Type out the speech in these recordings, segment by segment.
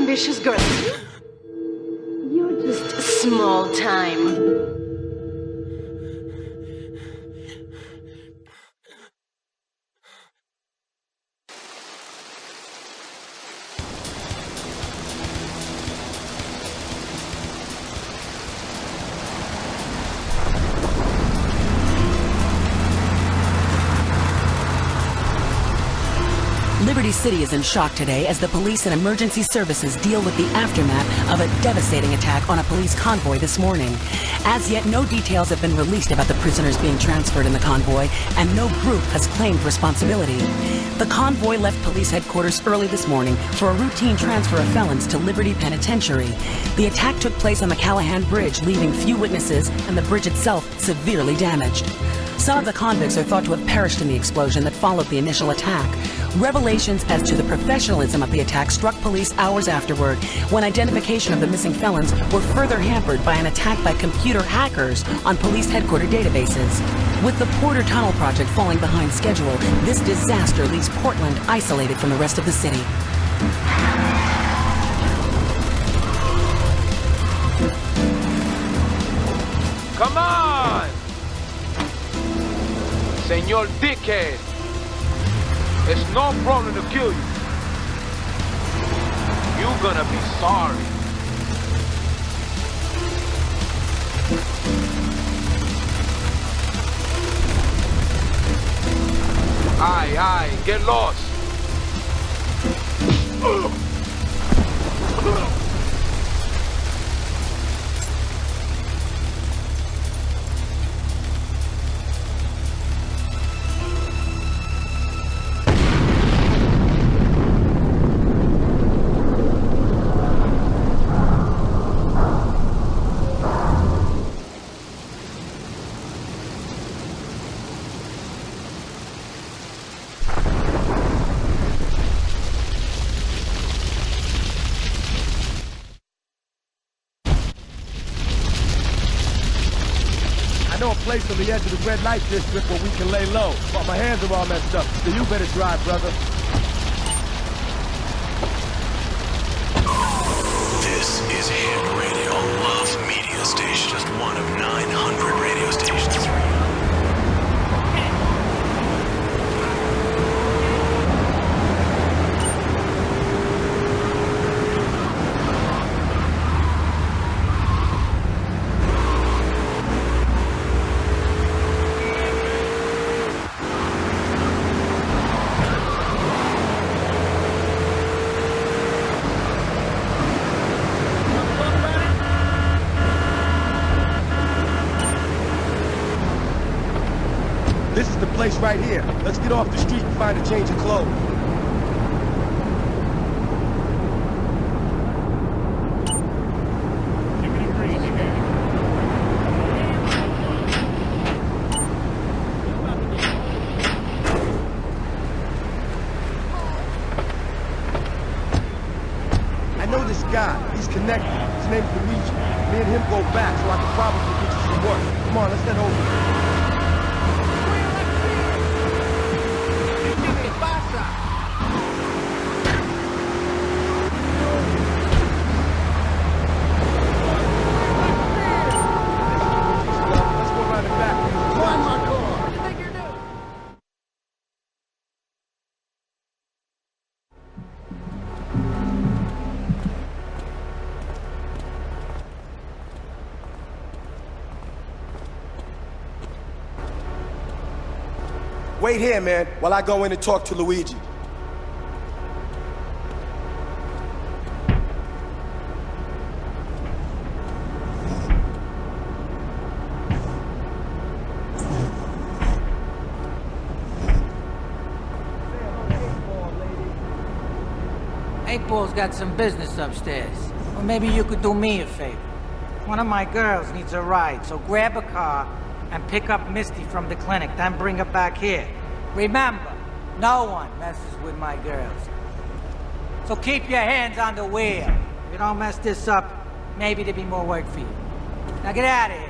ambitious girl. You're just small time. Liberty City is in shock today as the police and emergency services deal with the aftermath of a devastating attack on a police convoy this morning. As yet, no details have been released about the prisoners being transferred in the convoy, and no group has claimed responsibility. The convoy left police headquarters early this morning for a routine transfer of felons to Liberty Penitentiary. The attack took place on the Callahan Bridge, leaving few witnesses and the bridge itself severely damaged. Some of the convicts are thought to have perished in the explosion that followed the initial attack. Revelations as to the professionalism of the attack struck police hours afterward, when identification of the missing felons were further hampered by an attack by computer hackers on police headquarters databases. With the Porter Tunnel project falling behind schedule, this disaster leaves Portland isolated from the rest of the city. Come on! Senor Dickhead! It's no problem to kill you. You're gonna be sorry. Aye, get lost. I know a place on the edge of the red light district where we can lay low, but my hands are all messed up, so you better drive, brother. This is Hit Radio Love Media Station, just one of 900 radio stations. This is the place right here. Let's get off the street and find a change of clothes. I know this guy. He's connected. His name's Luigi. Me and him go back, so I can probably get you some work. Come on, let's head over. Wait here, man, while I go in and talk to Luigi. Eight Ball's got some business upstairs. Or maybe you could do me a favor. One of my girls needs a ride, so grab a car and pick up Misty from the clinic, then bring her back here. Remember, no one messes with my girls. So keep your hands on the wheel. If you don't mess this up, maybe there'll be more work for you. Now get out of here.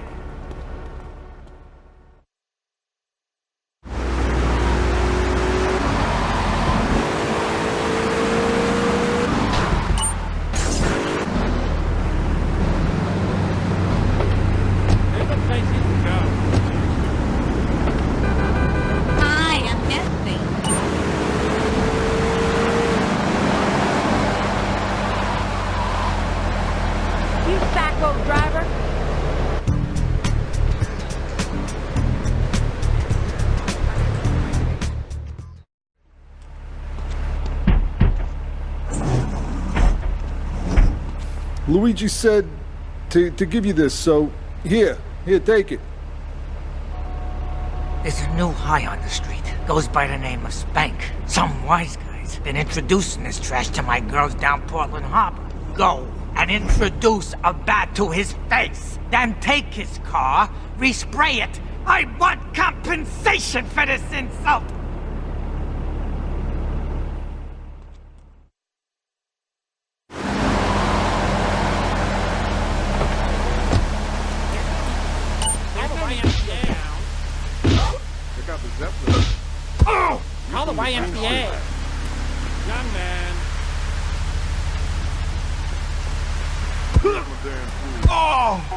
Luigi said to give you this, so here, take it. There's a new high on the street. Goes by the name of Spank. Some wise guy's been introducing this trash to my girls down Portland Harbor. Go and introduce a bat to his face. Then take his car, respray it. I want compensation for this insult. Oh! Call the YMCA. Young man. Oh!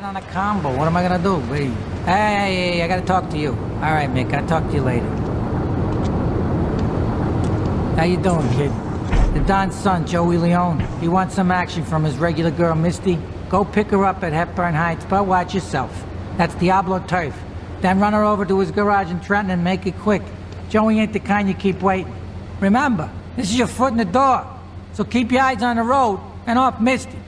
On a combo. What am I gonna do? Wait. Hey, I gotta talk to you. All right, Mick. I'll talk to you later. How you doing, kid? The Don's son, Joey Leone. He wants some action from his regular girl, Misty. Go pick her up at Hepburn Heights, but watch yourself. That's Diablo turf. Then run her over to his garage in Trenton and make it quick. Joey ain't the kind you keep waiting. Remember, this is your foot in the door. So keep your eyes on the road and off Misty.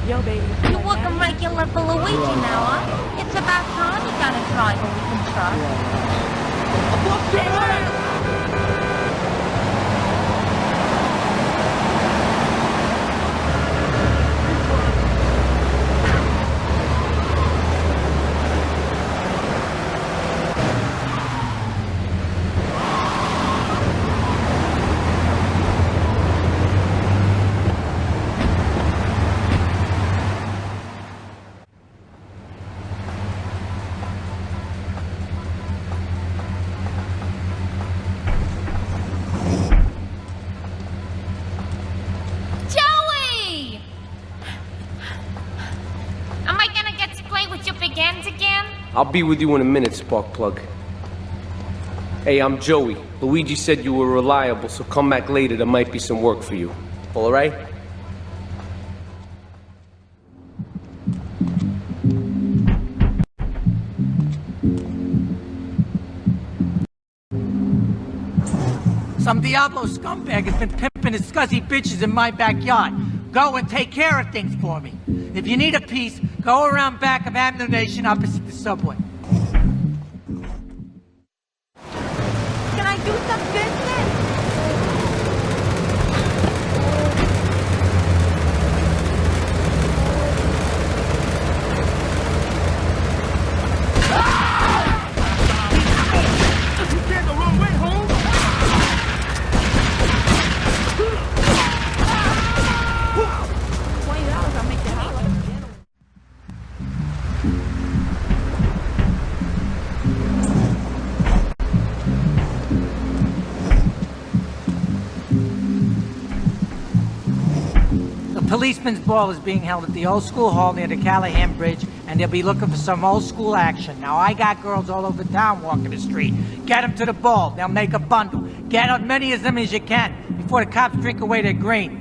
Yo, baby. You look a regular Luigi now, huh? It's about time you got a driver we can trust. I'll be with you in a minute, Sparkplug. Hey, I'm Joey. Luigi said you were reliable, so come back later. There might be some work for you. All right? Some Diablo scumbag has been pimping his scuzzy bitches in my backyard. Go and take care of things for me. If you need a piece, go around back of Avenue Nation opposite the subway. Can I do some business? You can't go wrong way, home. $20, I'll make you holler. The policeman's ball is being held at the old school hall near the Callahan Bridge, and they'll be looking for some old school action. Now, I got girls all over town walking the street. Get them to the ball. They'll make a bundle. Get as many of them as you can before the cops drink away their green.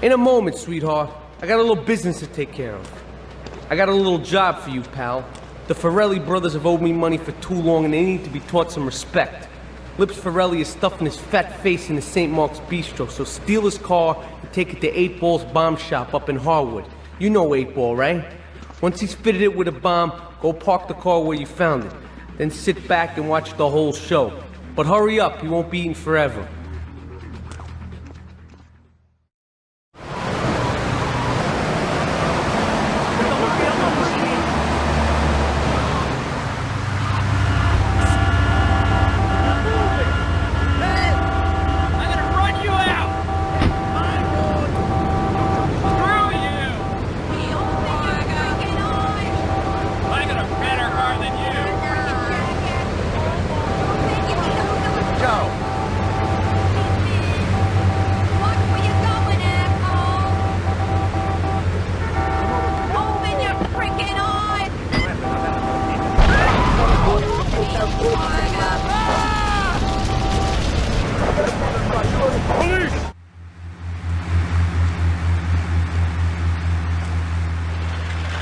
In a moment, sweetheart. I got a little business to take care of. I got a little job for you, pal. The Farrelly brothers have owed me money for too long and they need to be taught some respect. Lips Forelli is stuffing his fat face in the St. Mark's Bistro, so steal his car and take it to 8 Ball's bomb shop up in Harwood. You know 8 Ball, right? Once he's fitted it with a bomb, go park the car where you found it. Then sit back and watch the whole show. But hurry up, he won't be eating forever.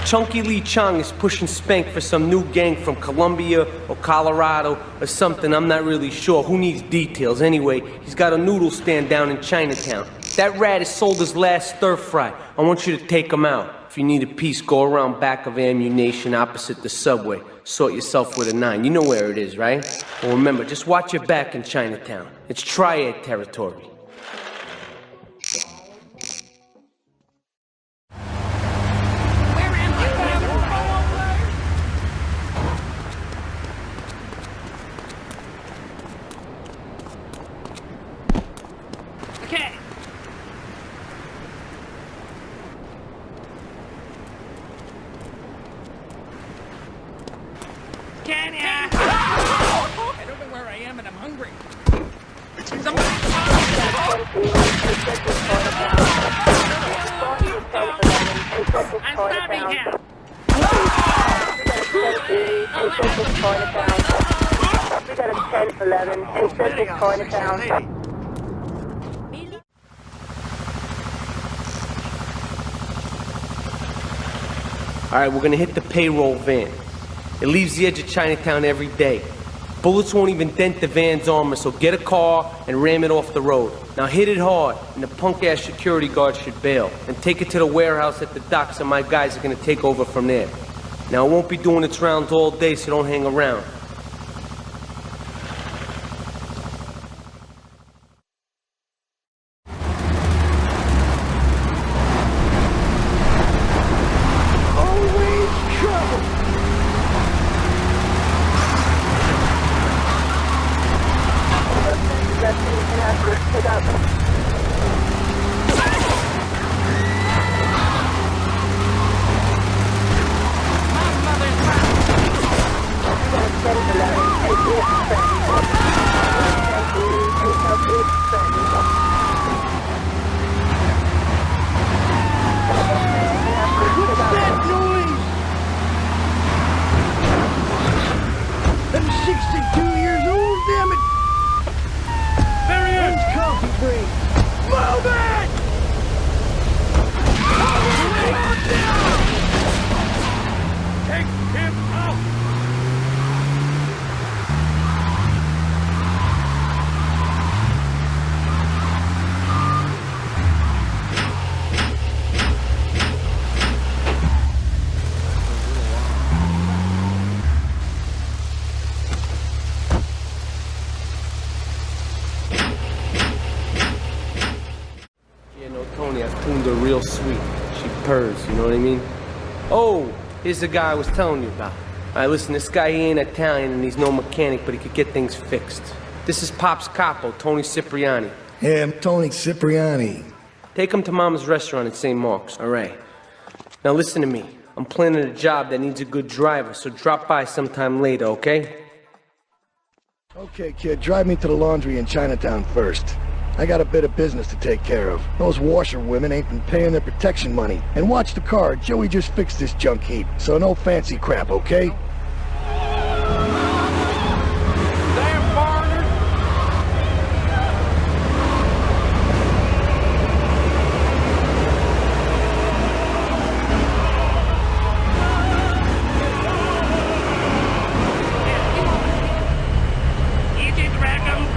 Chunky Lee Chong is pushing Spank for some new gang from Colombia or Colorado or something, I'm not really sure. Who needs details? Anyway, he's got a noodle stand down in Chinatown. That rat has sold his last stir-fry. I want you to take him out. If you need a piece, go around back of Ammunition opposite the subway. Sort yourself with a 9. You know where it is, right? Well, remember, just watch your back in Chinatown. It's triad territory. Alright, we're gonna hit the payroll van. It leaves the edge of Chinatown every day. Bullets won't even dent the van's armor, so get a car and ram it off the road. Now hit it hard, and the punk-ass security guard should bail. And take it to the warehouse at the docks, and my guys are gonna take over from there. Now it won't be doing its rounds all day, so don't hang around. Real sweet. She purrs, you know what I mean? Oh, here's the guy I was telling you about. Alright, listen, this guy, he ain't Italian and he's no mechanic, but he could get things fixed. This is Pop's capo, Tony Cipriani. Yeah, I'm Tony Cipriani. Take him to Mama's restaurant at St. Mark's, alright? Now listen to me. I'm planning a job that needs a good driver, so drop by sometime later, okay? Okay, kid, drive me to the laundry in Chinatown first. I got a bit of business to take care of. Those washerwomen ain't been paying their protection money. And watch the car, Joey just fixed this junk heap, so no fancy crap, okay? Damn foreigner! Easy, Dragon!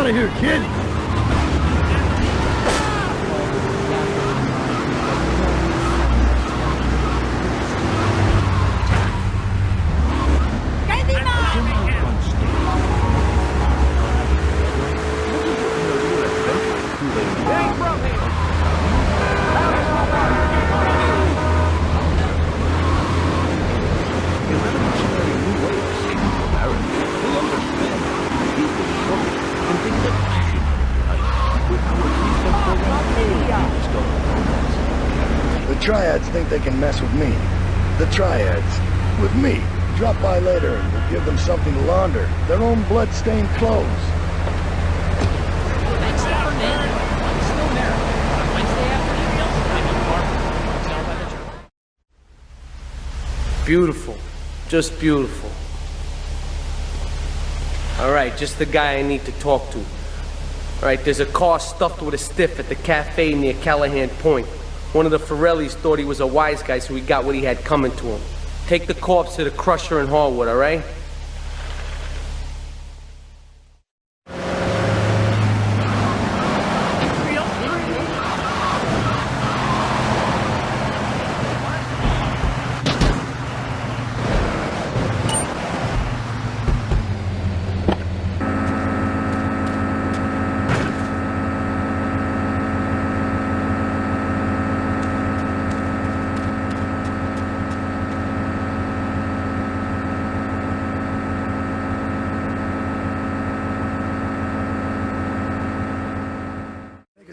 out of here, kid! The Triads think they can mess with me. The Triads. With me. Drop by later and we'll give them something to launder. Their own blood-stained clothes. Thanks, man. I'm still there. On Wednesday afternoon, I'm in Barbara. Tell by the Jogo. Beautiful. Just beautiful. Alright, just the guy I need to talk to. Alright, there's a car stuffed with a stiff at the cafe near Callahan Point. One of the Forellis thought he was a wise guy, so he got what he had coming to him. Take the corpse to the crusher in Harwood, alright?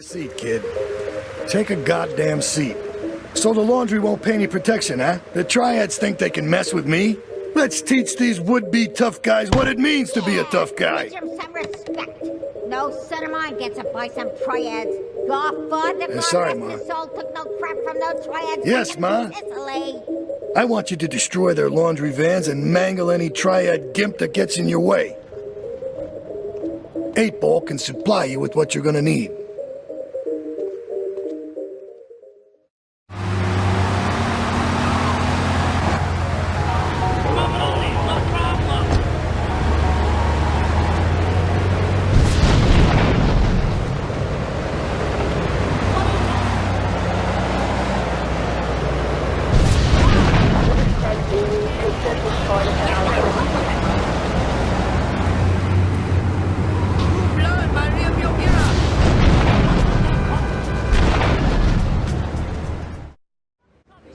Seat, kid. Take a goddamn seat. So the laundry won't pay any protection, huh? The Triads think they can mess with me? Let's teach these would-be tough guys what it means to be a tough guy. Give him some respect. No son of mine gets up by some Triads. Your father, sorry, God Ma. rest his soul, took no crap from no Triads. Yes, Ma. Sicily. I want you to destroy their laundry vans and mangle any Triad gimp that gets in your way. 8-Ball can supply you with what you're gonna need.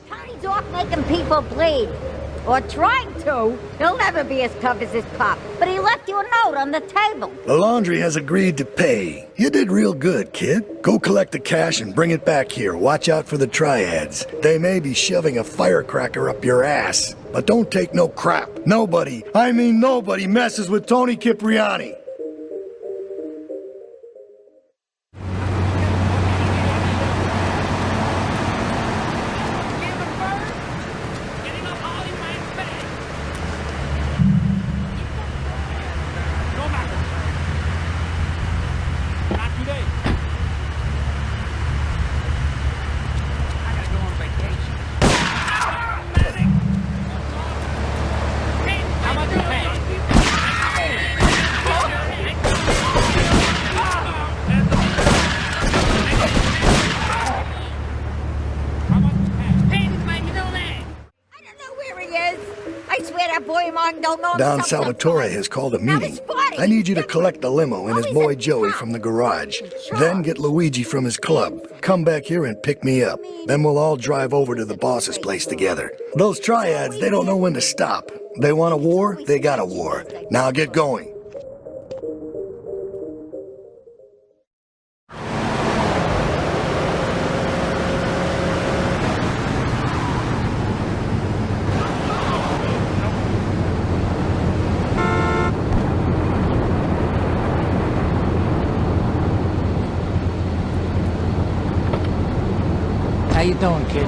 Tony's off making people bleed. Or trying to. He'll never be as tough as his pop. But he left you a note on the table. The laundry has agreed to pay. You did real good, kid. Go collect the cash and bring it back here. Watch out for the Triads. They may be shoving a firecracker up your ass. But don't take no crap. Nobody, I mean nobody, messes with Tony Cipriani. Don Salvatore has called a meeting. I need you to collect the limo and his boy Joey from the garage. Then get Luigi from his club. Come back here and pick me up. Then we'll all drive over to the boss's place together. Those Triads, they don't know when to stop. They want a war, they got a war. Now get going. How you doing, kid?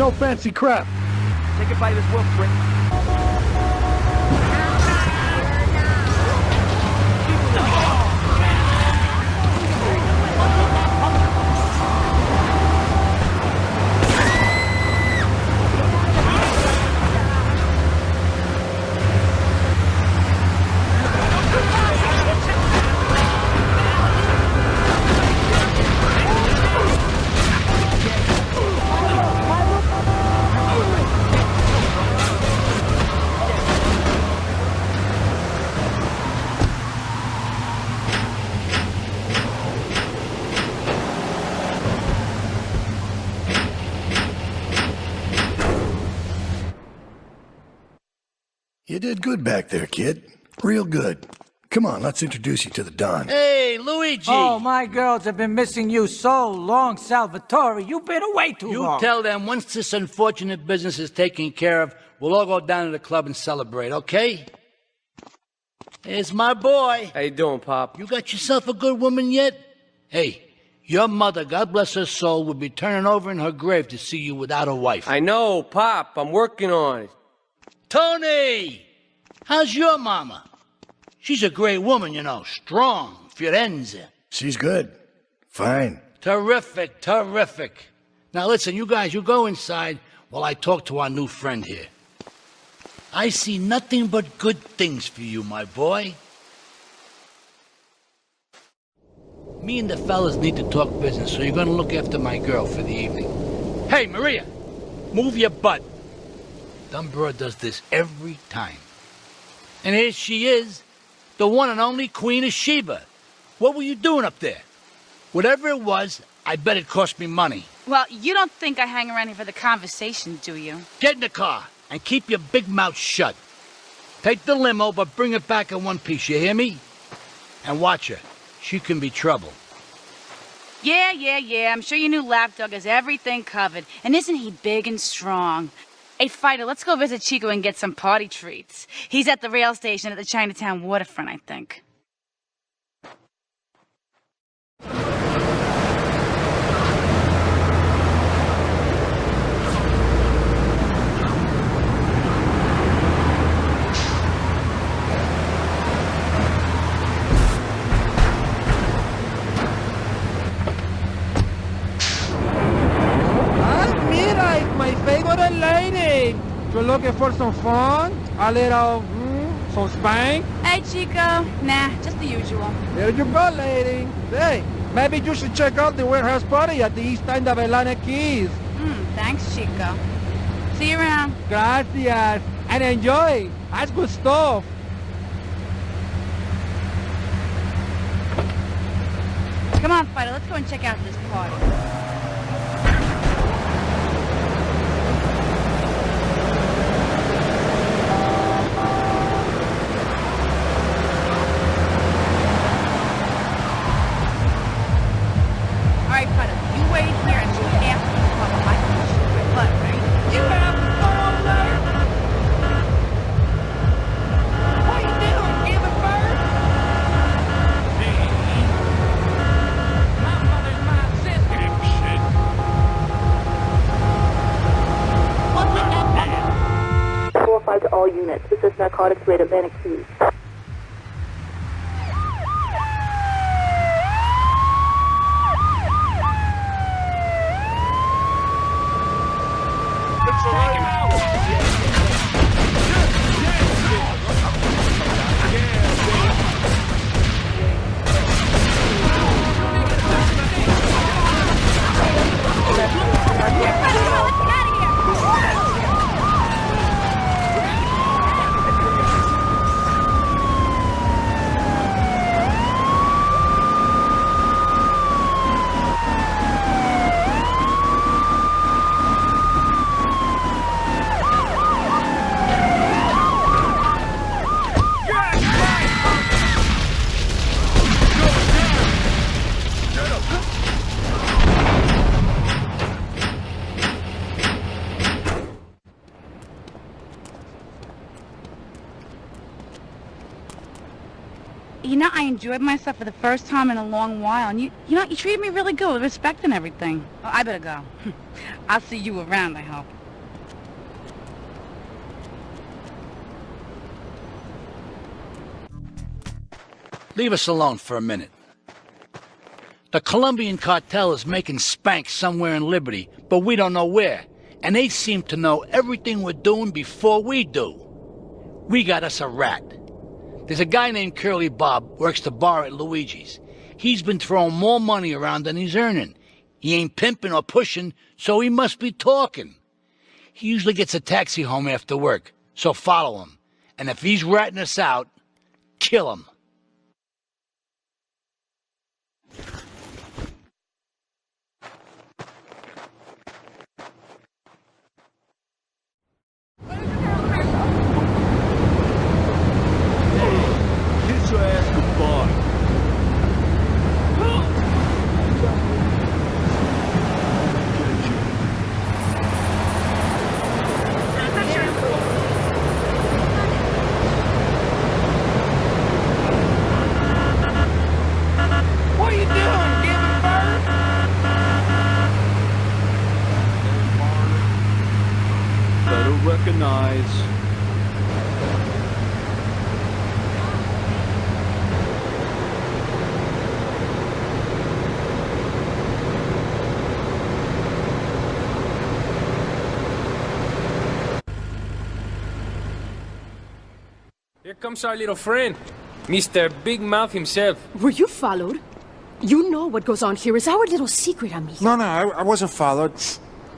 no fancy crap. Take a bite of this wolf, quick. You did good back there, kid. Real good. Come on, let's introduce you to the Don. Hey, Luigi! Oh, my girls have been missing you so long, Salvatore. You've been away too long. You tell them once this unfortunate business is taken care of, we'll all go down to the club and celebrate, okay? Here's my boy. How you doing, Pop? You got yourself a good woman yet? Hey, your mother, God bless her soul, would be turning over in her grave to see you without a wife. I know, Pop. I'm working on it. Tony! How's your mama? She's a great woman, you know. Strong. Firenze. She's good. Fine. Terrific, terrific. Now listen, you guys, you go inside while I talk to our new friend here. I see nothing but good things for you, my boy. Me and the fellas need to talk business, so you're gonna look after my girl for the evening. Hey, Maria, move your butt. Dumb broad does this every time. And here she is, the one and only Queen of Sheba. What were you doing up there? Whatever it was, I bet it cost me money. Well, you don't think I hang around here for the conversation, do you? Get in the car and keep your big mouth shut. Take the limo, but bring it back in one piece, you hear me? And watch her. She can be trouble. Yeah. I'm sure your new lapdog has everything covered. And isn't he big and strong? Hey, Fido, let's go visit Chico and get some party treats. He's at the rail station at the Chinatown waterfront, I think. My favorite lady. You're looking for some fun? A little, some spank? Hey, Chico. Nah, just the usual. There you go, lady. Hey, maybe you should check out the warehouse party at the east end of Atlantic Keys. Thanks, Chico. See you around. Gracias. And enjoy. That's good stuff. Come on, Fido, let's go and check out this party. To all units. This is narcotics rate Atlantic Keys. enjoyed myself for the first time in a long while, and you treated me really good with respect and everything. Oh, I better go. I'll see you around, I hope. Leave us alone for a minute. The Colombian cartel is making spank somewhere in Liberty, but we don't know where. And they seem to know everything we're doing before we do. We got us a rat. There's a guy named Curly Bob, works the bar at Luigi's. He's been throwing more money around than he's earning. He ain't pimping or pushing, so he must be talking. He usually gets a taxi home after work, so follow him. And if he's ratting us out, kill him. Kiss your ass goodbye. What are you doing, giving birth? Better recognize. Here comes our little friend, Mr. Big Mouth himself. Were you followed? You know what goes on here is our little secret, amigo. No, I wasn't followed.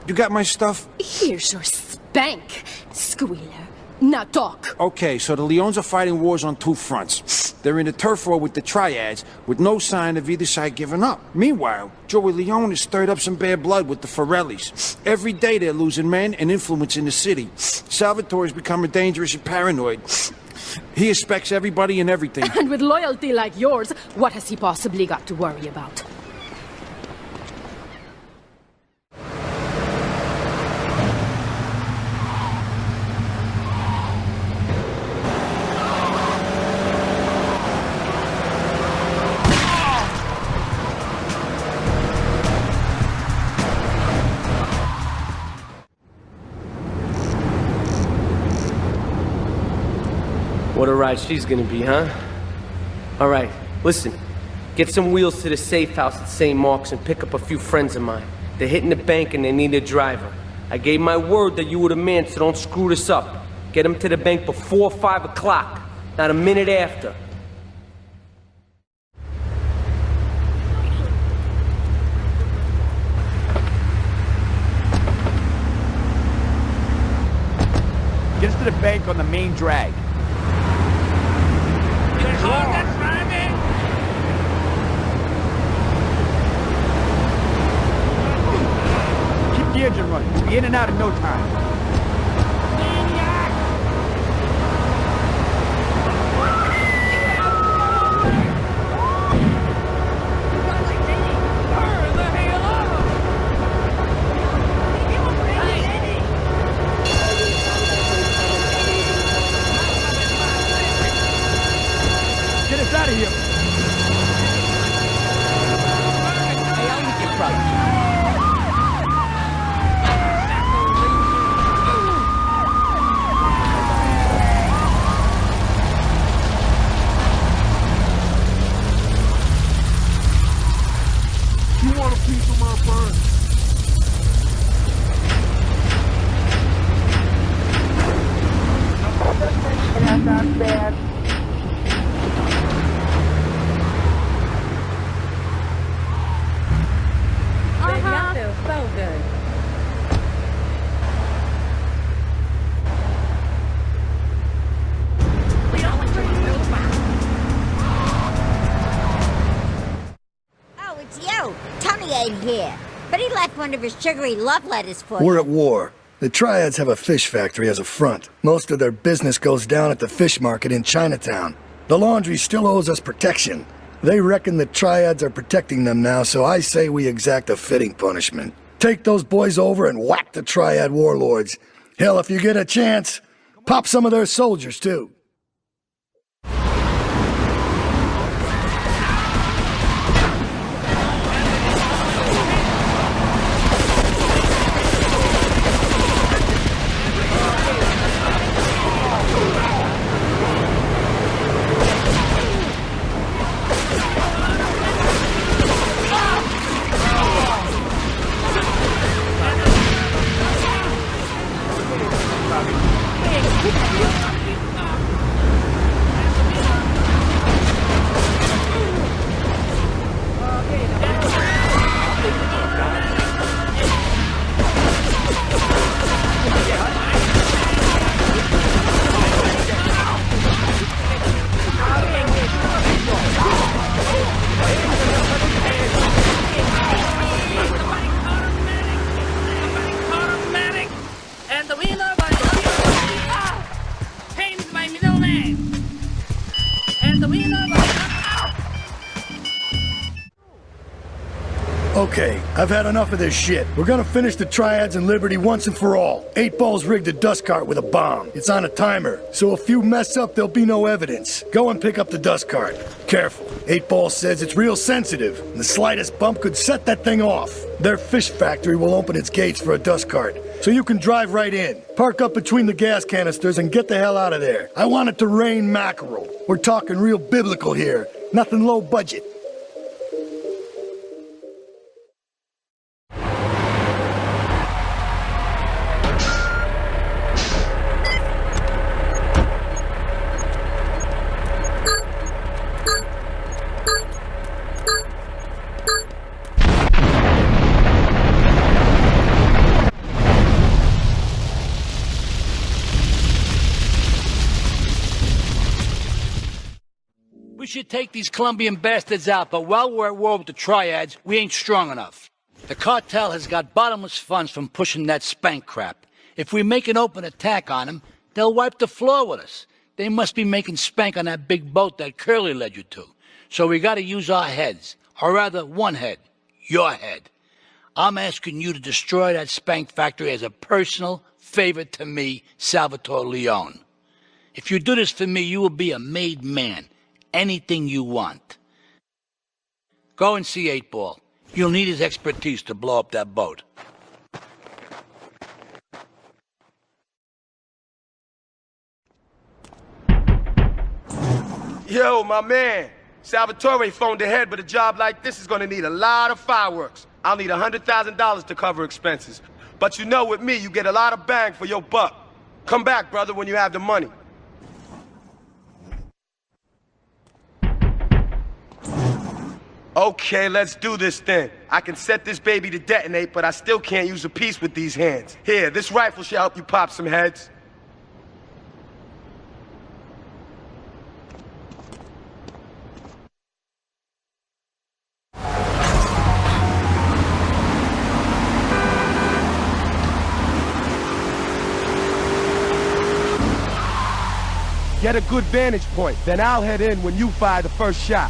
You got my stuff? Here's your spank, squealer. Now talk. Okay, so the Leons are fighting wars on two fronts. They're in a turf war with the Triads, with no sign of either side giving up. Meanwhile, Joey Leone has stirred up some bad blood with the Forellis. Every day they're losing men and influence in the city. Salvatore's becoming dangerous and paranoid. He expects everybody and everything. And with loyalty like yours, what has he possibly got to worry about? What a ride she's gonna be, huh? All right, listen. Get some wheels to the safe house at St. Mark's and pick up a few friends of mine. They're hitting the bank and they need a driver. I gave my word that you were the man, so don't screw this up. Get them to the bank before 5 o'clock, not a minute after. Get us to the bank on the main drag. Keep the engine running. We'll be in and out in no time. Get us out of here. You want a piece of my burn? That's not bad. That feels so good. Oh, it's you. Tony ain't here. But he left one of his sugary love letters for We're you. at war. The Triads have a fish factory as a front. Most of their business goes down at the fish market in Chinatown. The laundry still owes us protection. They reckon the Triads are protecting them now, so I say we exact a fitting punishment. Take those boys over and whack the Triad warlords. Hell, if you get a chance, pop some of their soldiers, too. Okay, I've had enough of this shit. We're gonna finish the triads in Liberty once and for all. 8 Ball's rigged a dust cart with a bomb. It's on a timer, so if you mess up, there'll be no evidence. Go and pick up the dust cart. Careful. 8 Ball says it's real sensitive, and the slightest bump could set that thing off. Their fish factory will open its gates for a dust cart, so you can drive right in. Park up between the gas canisters and get the hell out of there. I want it to rain mackerel. We're talking real biblical here, nothing low budget. We should take these Colombian bastards out, but while we're at war with the triads, we ain't strong enough. The cartel has got bottomless funds from pushing that spank crap. If we make an open attack on them, they'll wipe the floor with us. They must be making spank on that big boat that Curly led you to. So we gotta use our heads, or rather one head, your head. I'm asking you to destroy that spank factory as a personal favor to me, Salvatore Leone. If you do this for me, you will be a made man. Anything you want. Go and see 8 Ball. You'll need his expertise to blow up that boat. Yo, my man. Salvatore phoned ahead, but a job like this is gonna need a lot of fireworks. I'll need $100,000 to cover expenses. But you know, with me, you get a lot of bang for your buck. Come back, brother, when you have the money. Okay, let's do this then. I can set this baby to detonate, but I still can't use a piece with these hands. Here, this rifle should help you pop some heads. Get a good vantage point, then I'll head in when you fire the first shot.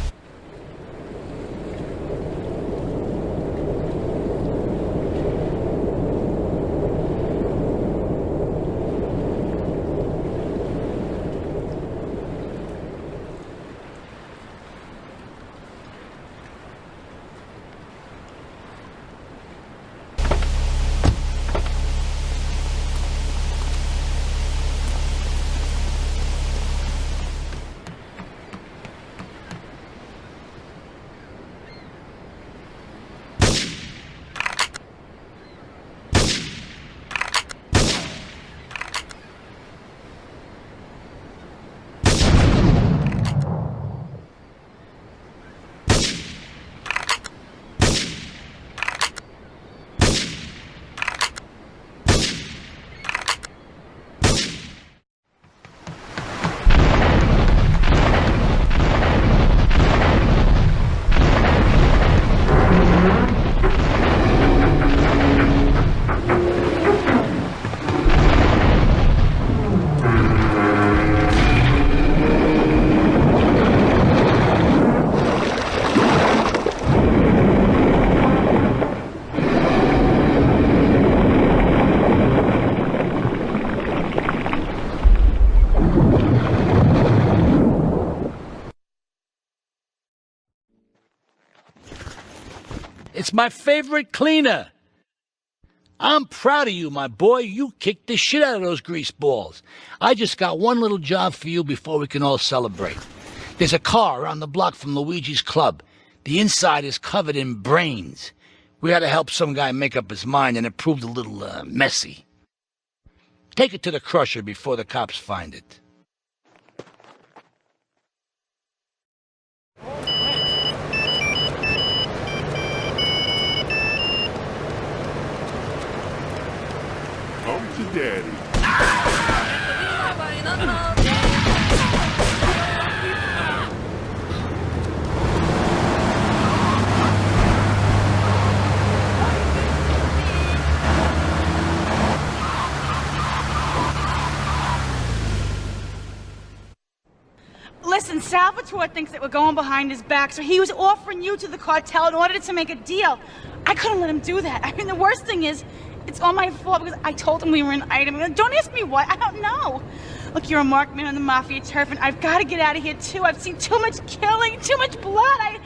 It's my favorite cleaner. I'm proud of you, my boy. You kicked the shit out of those grease balls. I just got one little job for you before we can all celebrate. There's a car around the block from Luigi's club. The inside is covered in brains. We had to help some guy make up his mind, and it proved a little, messy. Take it to the crusher before the cops find it. Home to Daddy. Listen, Salvatore thinks that we're going behind his back, so he was offering you to the cartel in order to make a deal. I couldn't let him do that. I mean, the worst thing is, it's all my fault because I told him we were an item. Don't ask me why. I don't know. Look, you're a marked man on the Mafia turf, and I've got to get out of here, too. I've seen too much killing, too much blood.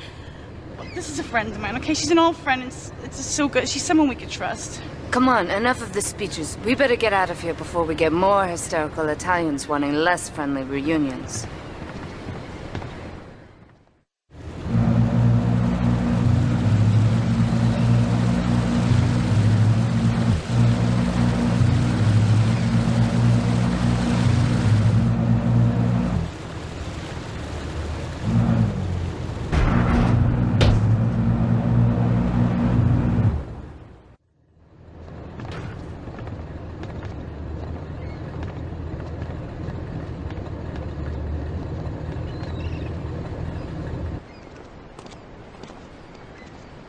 Look, this is a friend of mine, okay? She's an old friend. It's so good. She's someone we could trust. Come on, enough of the speeches. We better get out of here before we get more hysterical Italians wanting less friendly reunions.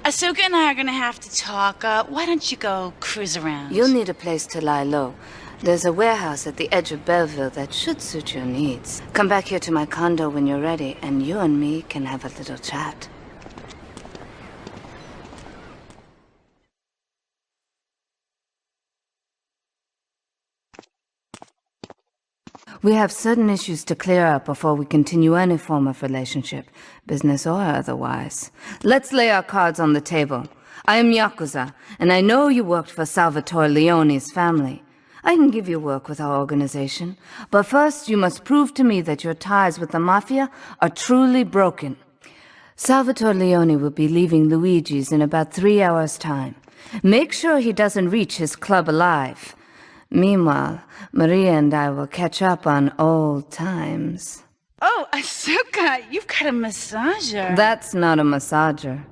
Asuka and I are gonna have to talk. Why don't you go cruise around? You'll need a place to lie low. There's a warehouse at the edge of Belleville that should suit your needs. Come back here to my condo when you're ready, and you and me can have a little chat. We have certain issues to clear up before we continue any form of relationship, business or otherwise. Let's lay our cards on the table. I am Yakuza, and I know you worked for Salvatore Leone's family. I can give you work with our organization, but first you must prove to me that your ties with the Mafia are truly broken. Salvatore Leone will be leaving Luigi's in about 3 hours' time. Make sure he doesn't reach his club alive. Meanwhile, Maria and I will catch up on old times. Oh, Asuka, you've got a massager. That's not a massager.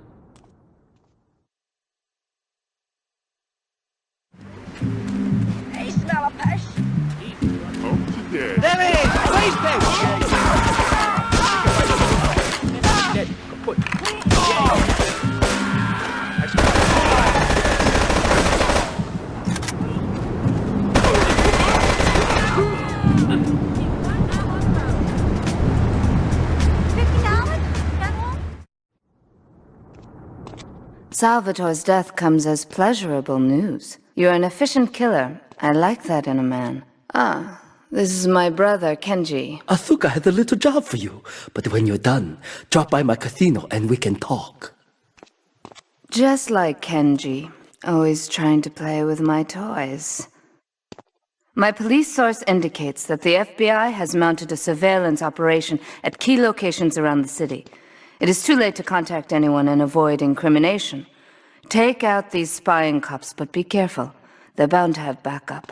Hey, smell a push. There it is! Please Salvatore's death comes as pleasurable news. You're an efficient killer. I like that in a man. Ah, this is my brother, Kenji. Asuka has a little job for you, but when you're done, drop by my casino and we can talk. Just like Kenji, always trying to play with my toys. My police source indicates that the FBI has mounted a surveillance operation at key locations around the city. It is too late to contact anyone and avoid incrimination. Take out these spying cops, but be careful. They're bound to have backup.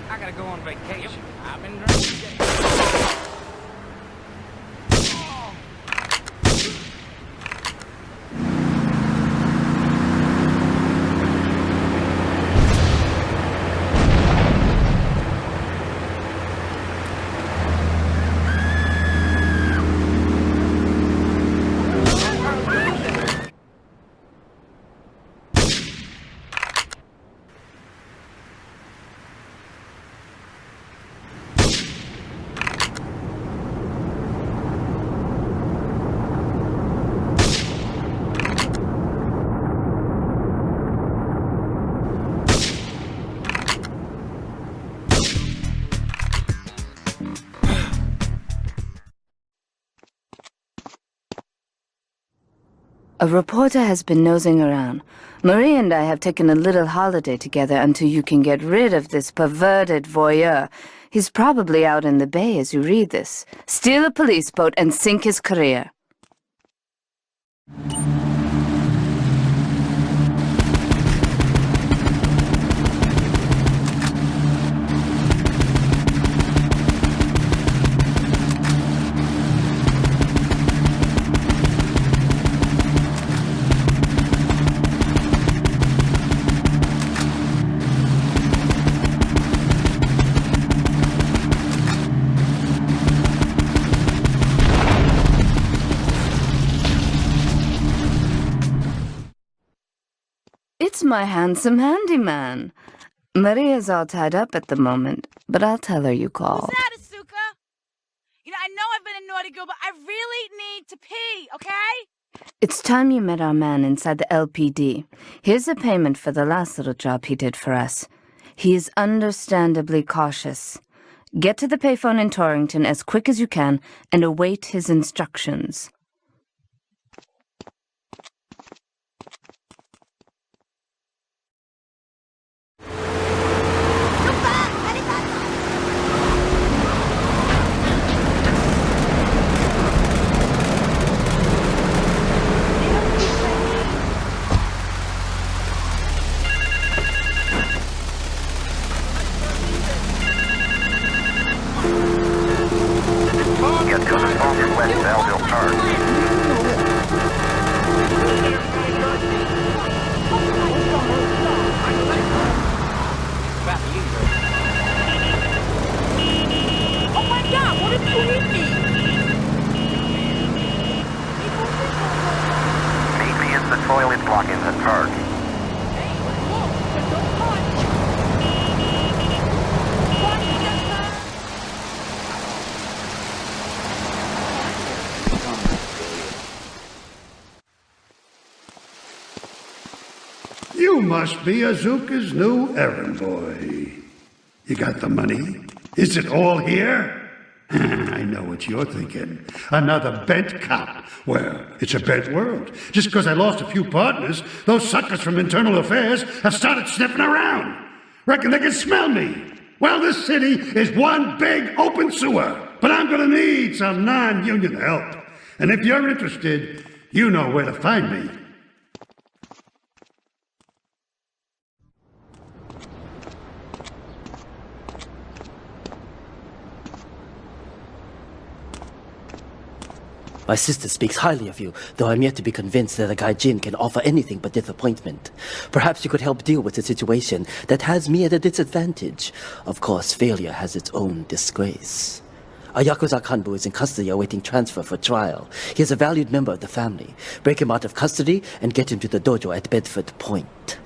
I gotta go on vacation. I've been drinking. A reporter has been nosing around. Marie and I have taken a little holiday together until you can get rid of this perverted voyeur. He's probably out in the bay as you read this. Steal a police boat and sink his career. It's my handsome handyman. Maria's all tied up at the moment, but I'll tell her you called. Who's that, Asuka? You know, party girl, but I really need to pee, okay? It's time you met our man inside the LPD. Here's a payment for the last little job he did for us. He is understandably cautious. Get to the payphone in Torrington as quick as you can and await his instructions. Get to the southwest Belleville Park. Oh my god, what if you hit me? Meet me in the toilet block in the park. You must be Azuka's new errand boy. You got the money? Is it all here? I know what you're thinking. Another bent cop. Well, it's a bent world. Just because I lost a few partners, those suckers from Internal Affairs have started sniffing around. Reckon they can smell me. Well, this city is one big open sewer. But I'm gonna need some non-union help. And if you're interested, you know where to find me. My sister speaks highly of you, though I'm yet to be convinced that a gaijin can offer anything but disappointment. Perhaps you could help deal with a situation that has me at a disadvantage. Of course, failure has its own disgrace. A Yakuza Kanbu is in custody awaiting transfer for trial. He is a valued member of the family. Break him out of custody and get him to the dojo at Bedford Point.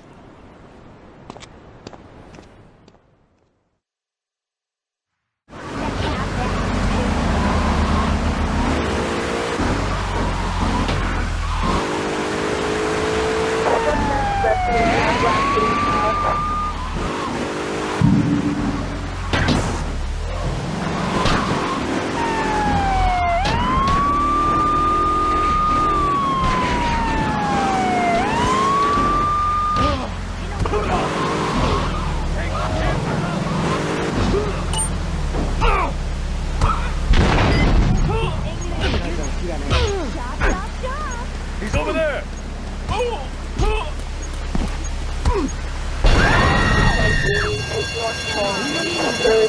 He's over there!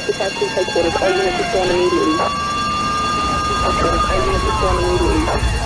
Detective headquarters. All units respond immediately. All units respond immediately.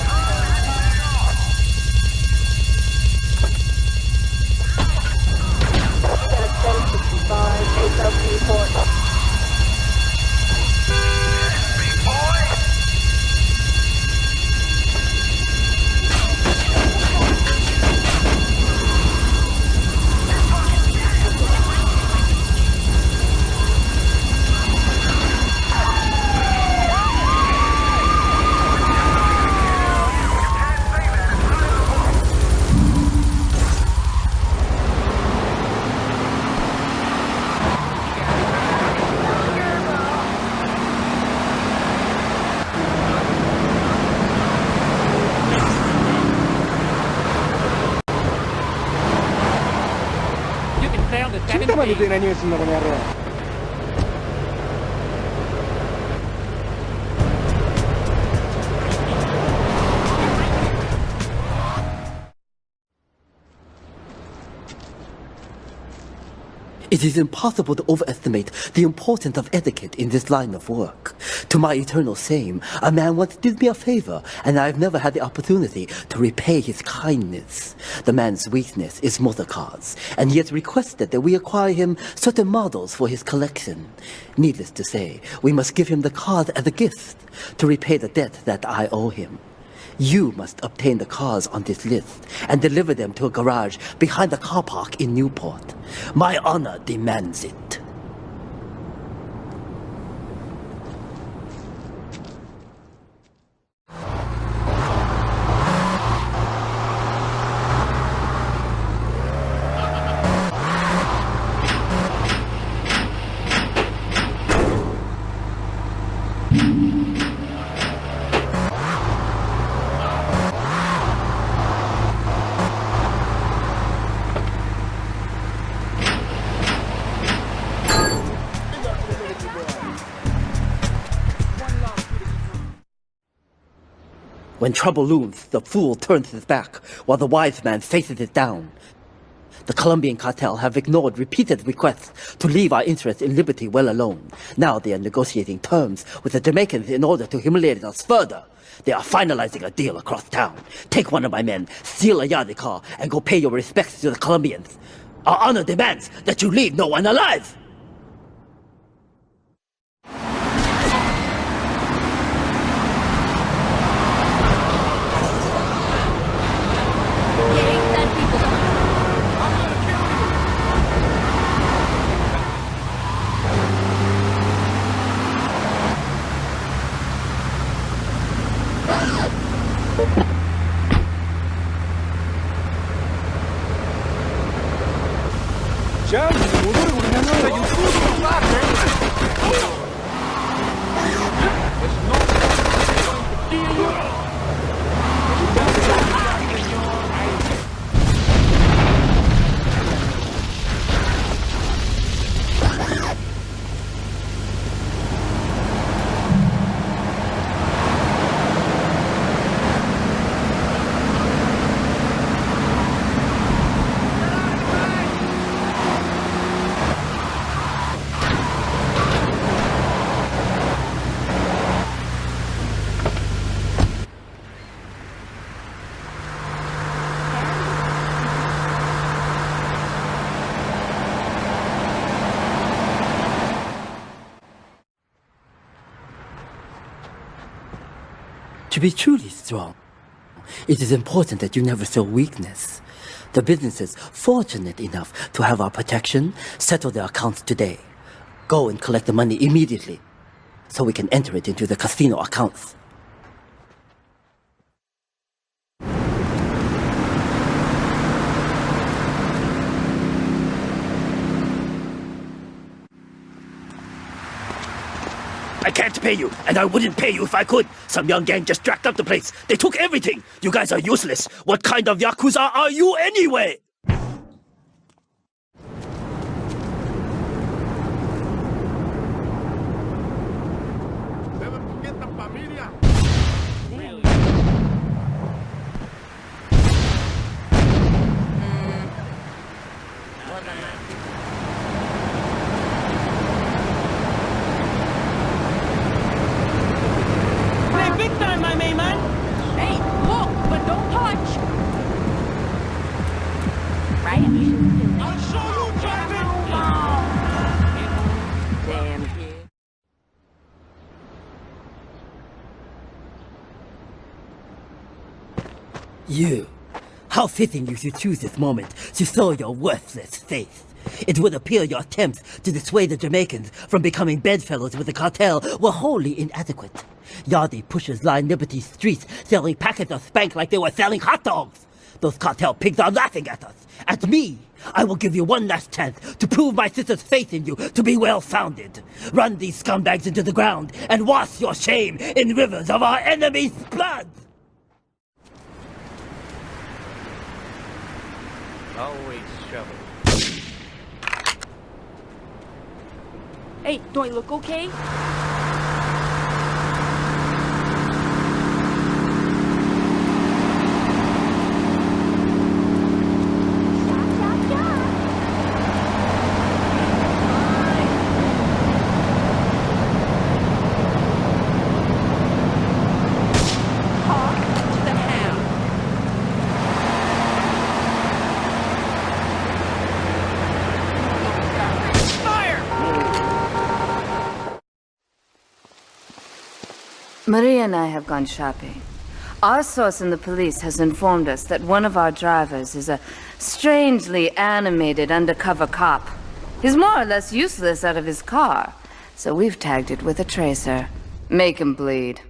진짜 많이 다녔습니다, 그냥. It is impossible to overestimate the importance of etiquette in this line of work. To my eternal shame, a man once did me a favor, and I have never had the opportunity to repay his kindness. The man's weakness is motor cars, and he has requested that we acquire him certain models for his collection. Needless to say, we must give him the cars as a gift to repay the debt that I owe him. You must obtain the cars on this list and deliver them to a garage behind the car park in Newport. My honor demands it. When trouble looms, the fool turns his back, while the wise man faces it down. The Colombian cartel have ignored repeated requests to leave our interests in liberty well alone. Now they are negotiating terms with the Jamaicans in order to humiliate us further. They are finalizing a deal across town. Take one of my men, steal a Yardie car, and go pay your respects to the Colombians. Our honor demands that you leave no one alive! To be truly strong, it is important that you never show weakness. The businesses fortunate enough to have our protection settle their accounts today. Go and collect the money immediately, so we can enter it into the casino accounts. I can't pay you, and I wouldn't pay you if I could. Some young gang just jacked up the place. They took everything. You guys are useless. What kind of Yakuza are you anyway? You. How fitting you should choose this moment to show your worthless face. It would appear your attempts to dissuade the Jamaicans from becoming bedfellows with the cartel were wholly inadequate. Yardie pushers line Liberty streets selling packets of spank like they were selling hot dogs. Those cartel pigs are laughing at us. At me. I will give you one last chance to prove my sister's faith in you to be well-founded. Run these scumbags into the ground and wash your shame in rivers of our enemies' blood! Always trouble. Hey, do I look okay? Maria and I have gone shopping. Our source in the police has informed us that one of our drivers is a strangely animated undercover cop. He's more or less useless out of his car, so we've tagged it with a tracer. Make him bleed.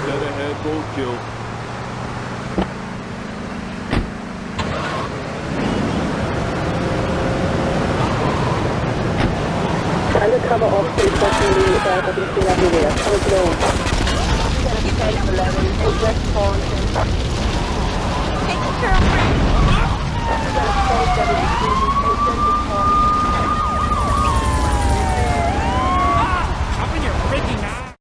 Let ahead, go kill. Undercover officer reporting immediate backup in Queen Avenue. Code known. Taking care of me. Open your freaking eye!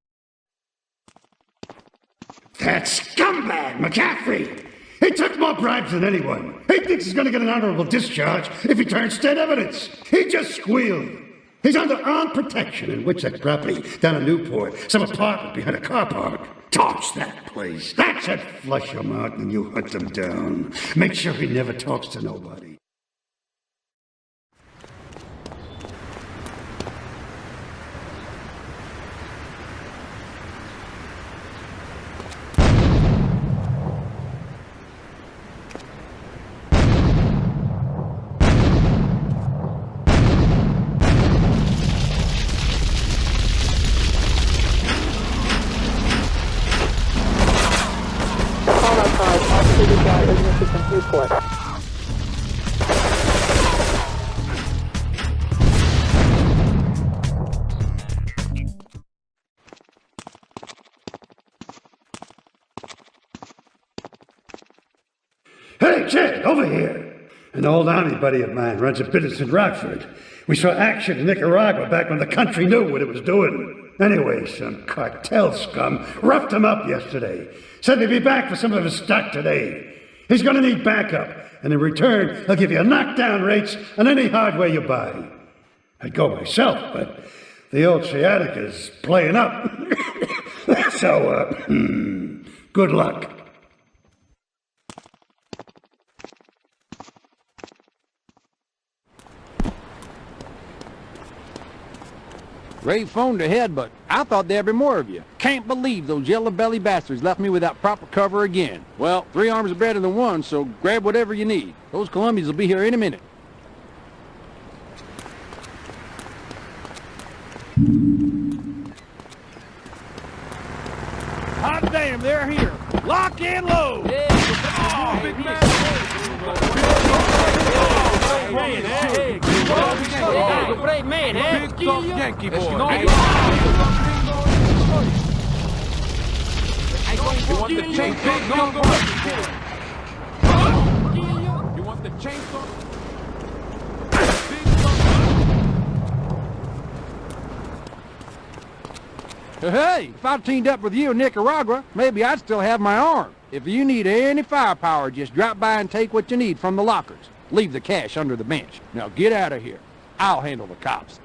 That scumbag, McCaffrey! He took more bribes than anyone. He thinks he's gonna get an honorable discharge if he turns state evidence. He just squealed. He's under armed protection in Witchett property down in Newport, some apartment behind a car park. Torch that place. That should flush him out when you hunt him down. Make sure he never talks to nobody. Newport. Hey, Jed, over here! An old army buddy of mine runs a business in Rockford. We saw action in Nicaragua back when the country knew what it was doing. Anyway, some cartel scum roughed him up yesterday. Said they'd be back for some of his stock today. He's gonna need backup, and in return, he'll give you knockdown rates on any hardware you buy. I'd go myself, but the old sciatica's playing up. So, good luck. Ray phoned ahead, but I thought there'd be more of you. Can't believe those yellow-belly bastards left me without proper cover again. Well, 3 arms are better than 1, so grab whatever you need. Those Colombians will be here any minute. Hot damn, they're here. Lock and load. Hey, great man, eh? Big tough Yankee boy. You want the chainsaw? You want the chainsaw? Hey, if I teamed up with you in Nicaragua, maybe I'd still have my arm. If you need any firepower, just drop by and take what you need from the lockers. Leave the cash under the bench. Now get out of here. I'll handle the cops.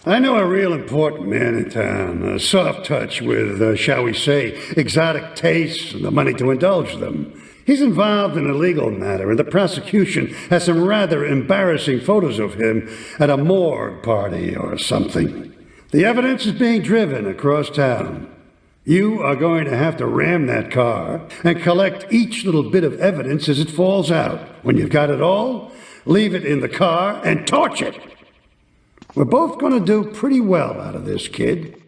I know a real important man in town, a soft touch with, shall we say, exotic tastes and the money to indulge them. He's involved in a legal matter, and the prosecution has some rather embarrassing photos of him at a morgue party or something. The evidence is being driven across town. You are going to have to ram that car and collect each little bit of evidence as it falls out. When you've got it all, leave it in the car and torch it. We're both going to do pretty well out of this, kid.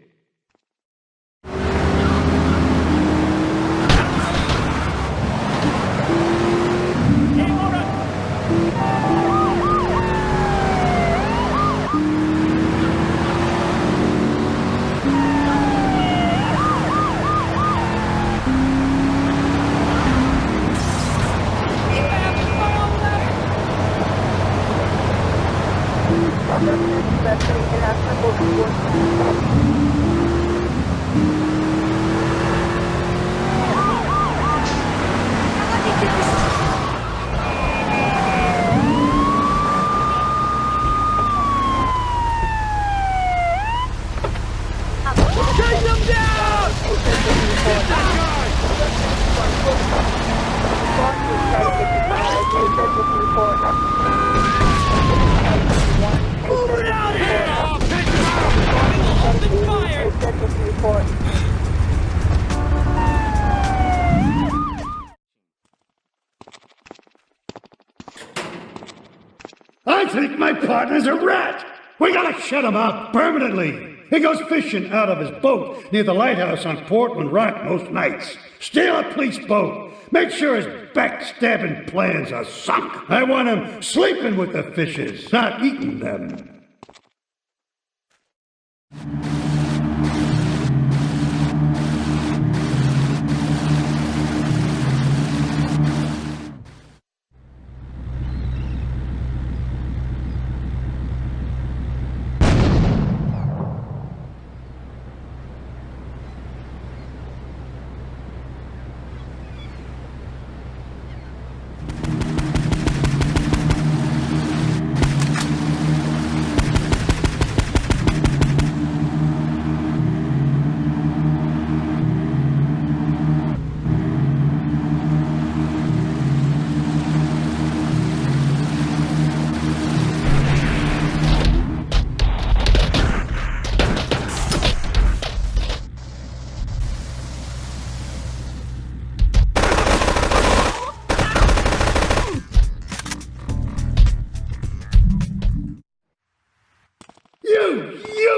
I think my partner's a rat. We gotta shut him up permanently. He goes fishing out of his boat near the lighthouse on Portland Rock most nights. Steal a police boat. Make sure his backstabbing plans are sunk. I want him sleeping with the fishes, not eating them.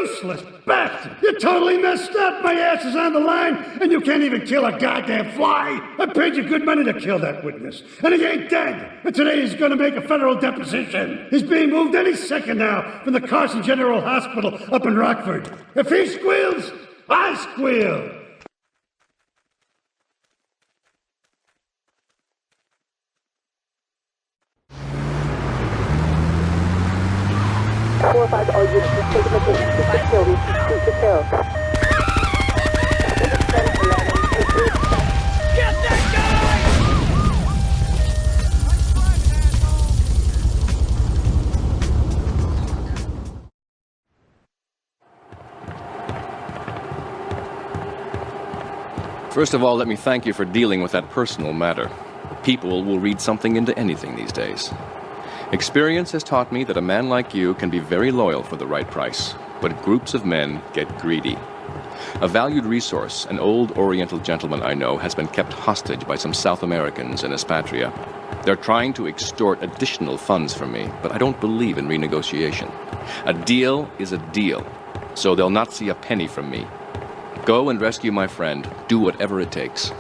Useless bastard! You totally messed up! My ass is on the line, and you can't even kill a goddamn fly! I paid you good money to kill that witness, and he ain't dead! And today he's gonna make a federal deposition! He's being moved any second now from the Carson General Hospital up in Rockford. If he squeals, I squeal! All units, take a location. Keep the kill. Keep the kill. Get that guy! First of all, let me thank you for dealing with that personal matter. People will read something into anything these days. Experience has taught me that a man like you can be very loyal for the right price, but groups of men get greedy. A valued resource, an old Oriental gentleman I know, has been kept hostage by some South Americans in Espatria. They're trying to extort additional funds from me, but I don't believe in renegotiation. A deal is a deal, so they'll not see a penny from me. Go and rescue my friend. Do whatever it takes.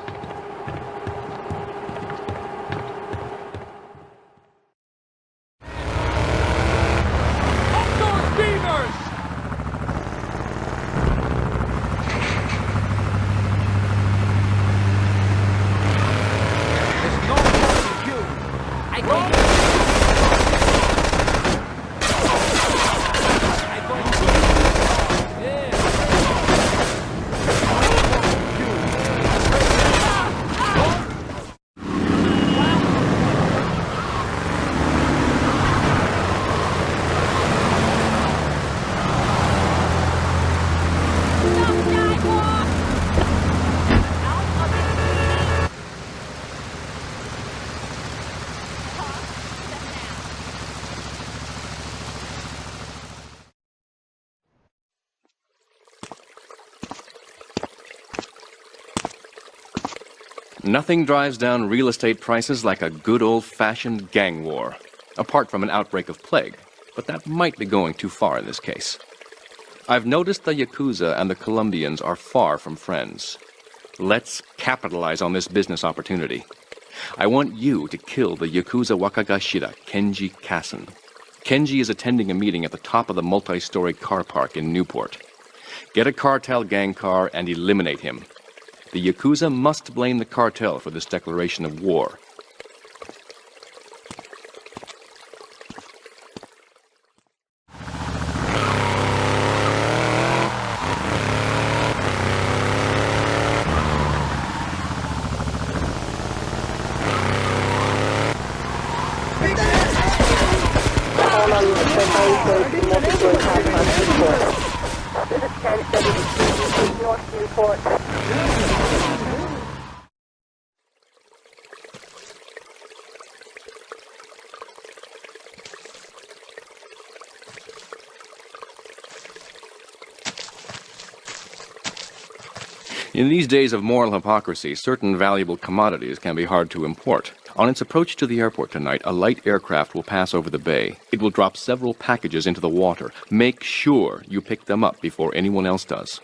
Nothing drives down real estate prices like a good old-fashioned gang war, apart from an outbreak of plague, but that might be going too far in this case. I've noticed the Yakuza and the Colombians are far from friends. Let's capitalize on this business opportunity. I want you to kill the Yakuza Wakagashira, Kenji Kassen. Kenji is attending a meeting at the top of the multi-story car park in Newport. Get a cartel gang car and eliminate him. The Yakuza must blame the cartel for this declaration of war. In these days of moral hypocrisy, certain valuable commodities can be hard to import. On its approach to the airport tonight, a light aircraft will pass over the bay. It will drop several packages into the water. Make sure you pick them up before anyone else does.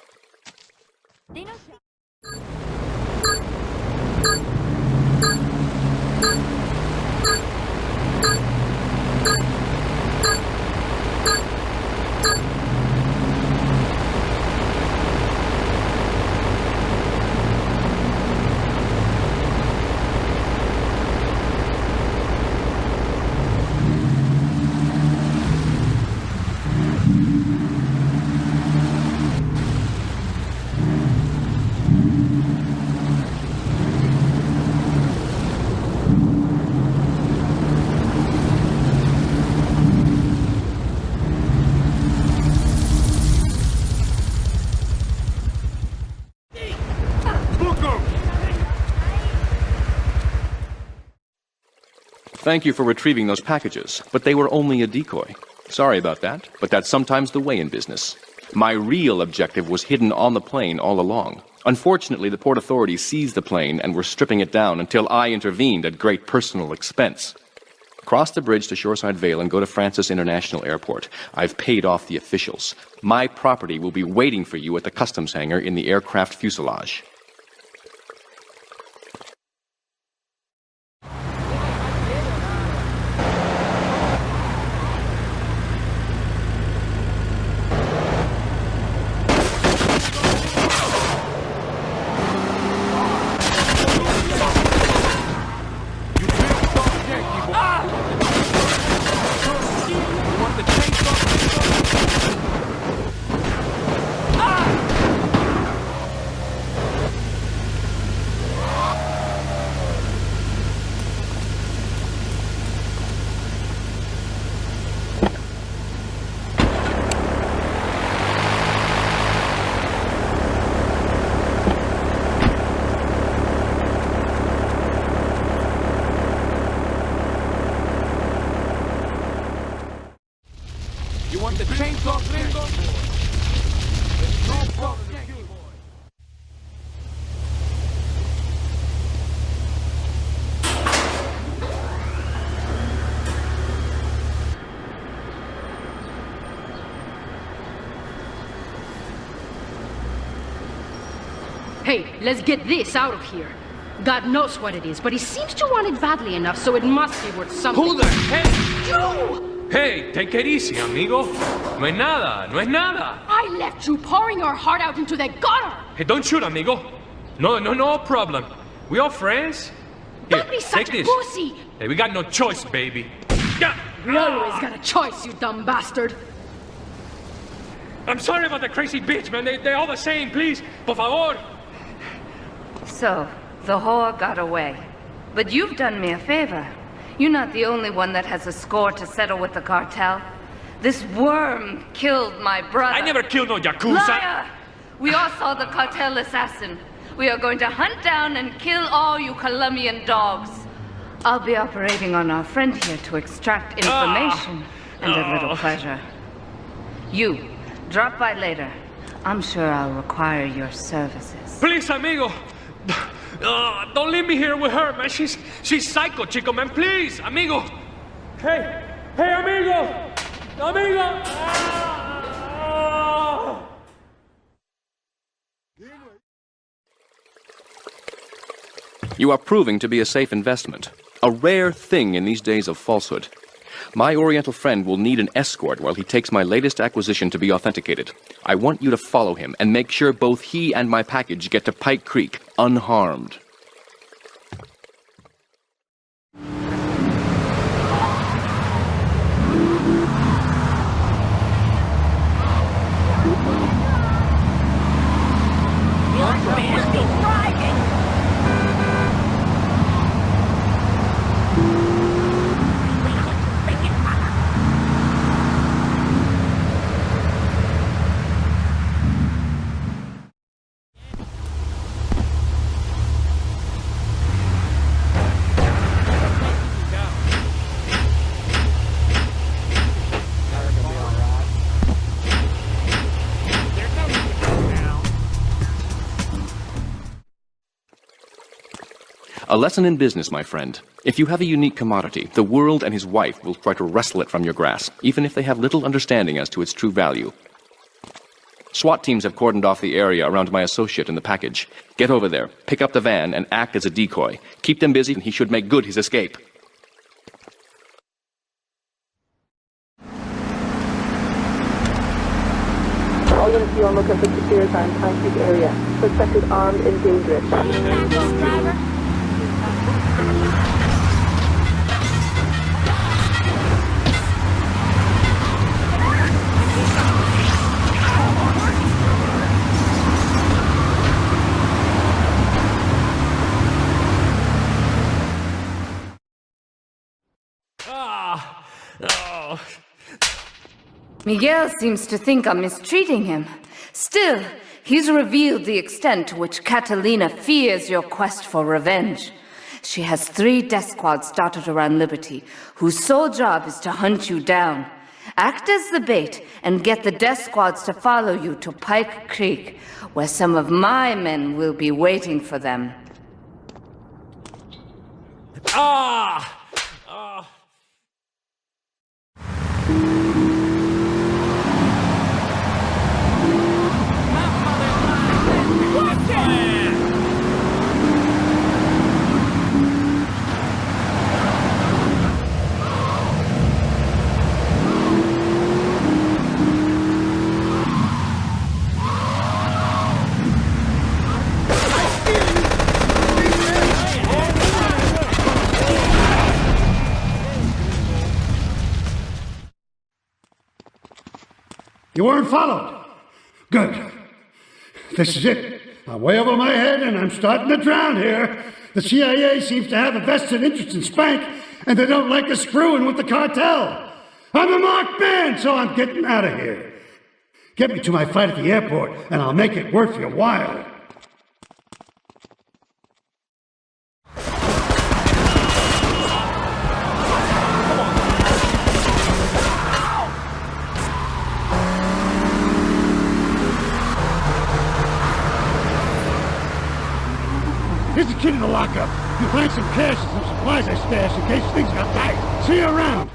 Thank you for retrieving those packages, but they were only a decoy. Sorry about that, but that's sometimes the way in business. My real objective was hidden on the plane all along. Unfortunately, the port authorities seized the plane and were stripping it down until I intervened at great personal expense. Cross the bridge to Shoreside Vale and go to Francis International Airport. I've paid off the officials. My property will be waiting for you at the customs hangar in the aircraft fuselage. Hey, let's get this out of here. God knows what it is, but he seems to want it badly enough, so it must be worth something. Who the heck? You! Hey, take it easy, amigo. No es nada, no es nada. I left you pouring our heart out into the gutter! Hey, don't shoot, amigo. No problem. We all friends. Here, Don't be such take a this. pussy! Hey, we got no choice, baby. Yeah. We always got a choice, you dumb bastard. I'm sorry about the crazy bitch, man. They're all the same, please. Por favor. So, the whore got away. But you've done me a favor. You're not the only one that has a score to settle with the cartel. This worm killed my brother. I never killed no Yakuza. Liar! We all saw the cartel assassin. We are going to hunt down and kill all you Colombian dogs. I'll be operating on our friend here to extract information and a little pleasure. You, drop by later. I'm sure I'll require your services. Please, amigo. Don't leave me here with her, man. She's psycho, chico, man. Please, amigo. Hey, amigo. Amigo. You are proving to be a safe investment. A rare thing in these days of falsehood. My Oriental friend will need an escort while he takes my latest acquisition to be authenticated. I want you to follow him and make sure both he and my package get to Pike Creek unharmed. A lesson in business, my friend. If you have a unique commodity, the world and his wife will try to wrestle it from your grasp, even if they have little understanding as to its true value. SWAT teams have cordoned off the area around my associate in the package. Get over there, pick up the van, and act as a decoy. Keep them busy, and he should make good his escape. All units be on lookout for secure time, concrete area. Suspect is armed and dangerous. Miguel seems to think I'm mistreating him. Still, he's revealed the extent to which Catalina fears your quest for revenge. She has 3 death squads dotted around Liberty, whose sole job is to hunt you down. Act as the bait and get the death squads to follow you to Pike Creek, where some of my men will be waiting for them. You weren't followed. Good. This is it. I'm way over my head and I'm starting to drown here. The CIA seems to have a vested interest in Spank, and they don't like us screwing with the cartel. I'm a marked man, so I'm getting out of here. Get me to my flight at the airport, and I'll make it worth your while. Here's the kid in the lockup. You'll find some cash and some supplies I stashed in case things got tight. See you around.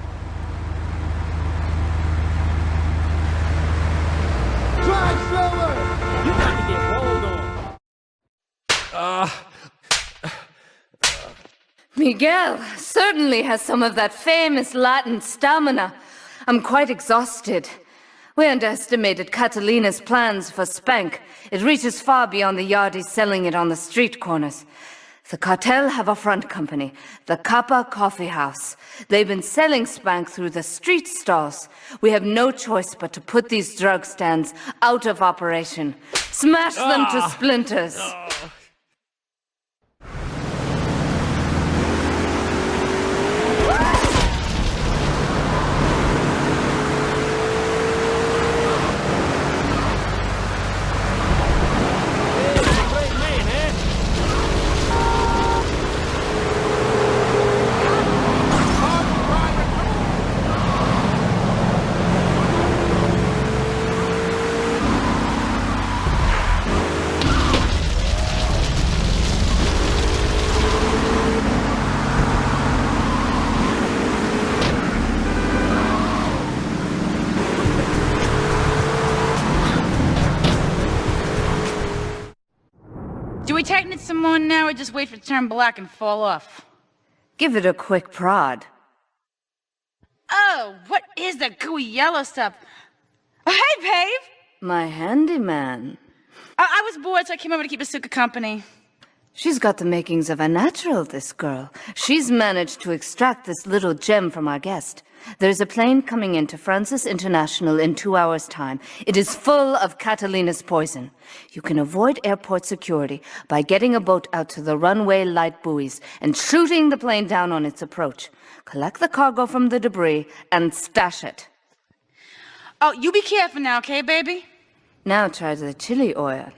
Try slower! You got to get rolled on. Miguel certainly has some of that famous Latin stamina. I'm quite exhausted. We underestimated Catalina's plans for Spank. It reaches far beyond the yardies selling it on the street corners. The cartel have a front company, the Kappa Coffee House. They've been selling Spank through the street stalls. We have no choice but to put these drug stands out of operation. Smash them to splinters. Do we tighten it some more now or just wait for it to turn black and fall off? Give it a quick prod. Oh, what is that gooey yellow stuff? Oh, hey, babe! My handyman. I was bored, so I came over to keep Asuka company. She's got the makings of a natural, this girl. She's managed to extract this little gem from our guest. There's a plane coming into Francis International in 2 hours' time. It is full of Catalina's poison. You can avoid airport security by getting a boat out to the runway light buoys and shooting the plane down on its approach. Collect the cargo from the debris and stash it. Oh, you be careful now, okay, baby? Now try the chili oil.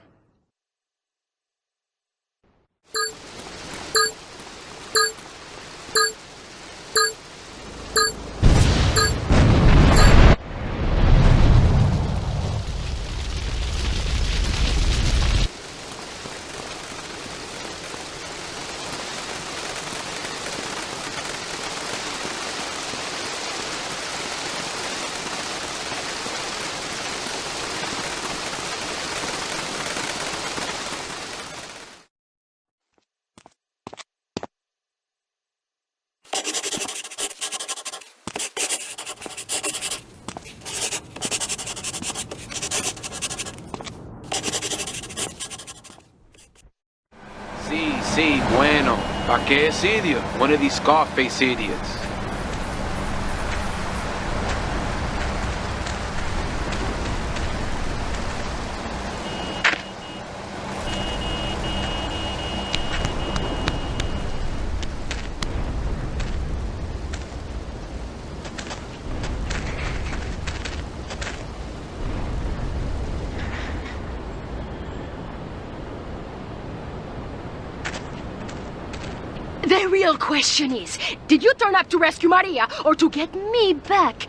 Bueno, ¿pa' qué es idiot? One of these Scarface idiots. The real question is, did you turn up to rescue Maria or to get me back?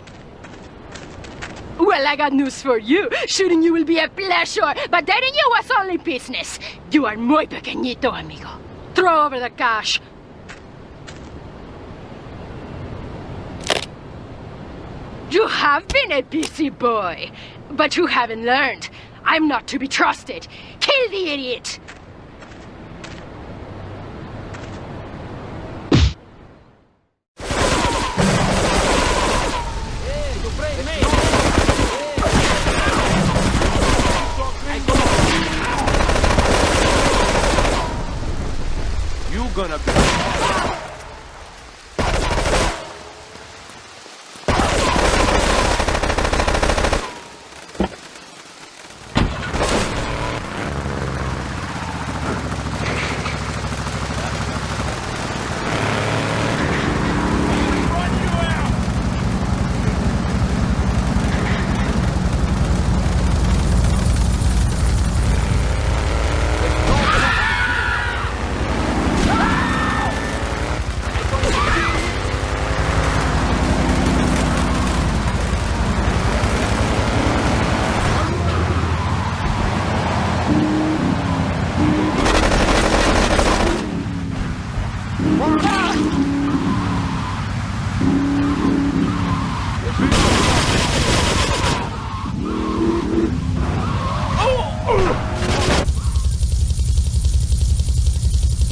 Well, I got news for you. Shooting you will be a pleasure, but dating you was only business. You are muy pequeñito, amigo. Throw over the cash. You have been a busy boy, but you haven't learned. I'm not to be trusted. Kill the idiot! Gonna be.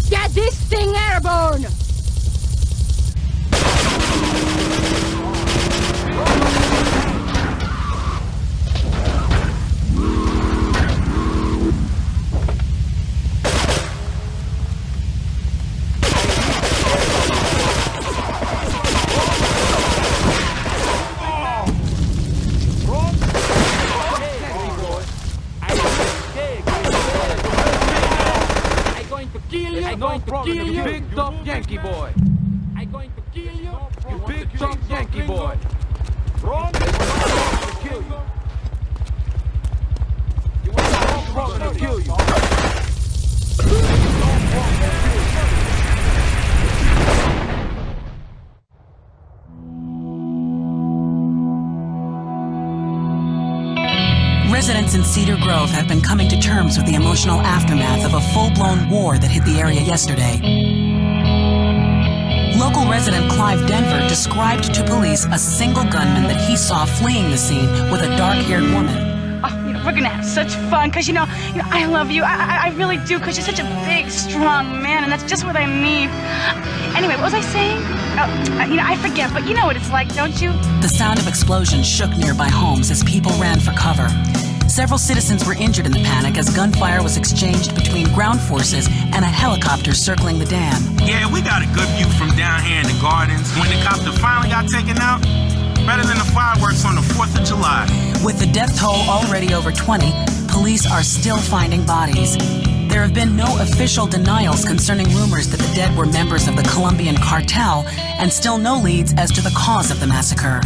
Get this thing airborne! You big tough Yankee boy. I'm going to kill you. You big tough Yankee boy. Wrong. To kill you. You want wrong to kill you. Residents in Cedar Grove have been coming to terms with the emotional aftermath of a full-blown war that hit the area yesterday. Local resident Clive Denver described to police a single gunman that he saw fleeing the scene with a dark-haired woman. Oh, we're gonna have such fun, because, you know, I love you. I really do, because you're such a big, strong man, and that's just what I need. Anyway, what was I saying? Oh, I forget, but you know what it's like, don't you? The sound of explosions shook nearby homes as people ran for cover. Several citizens were injured in the panic as gunfire was exchanged between ground forces and a helicopter circling the dam. Yeah, we got a good view from down here in the gardens. When the copter finally got taken out, better than the fireworks on the 4th of July. With the death toll already over 20, police are still finding bodies. There have been no official denials concerning rumors that the dead were members of the Colombian cartel, and still no leads as to the cause of the massacre.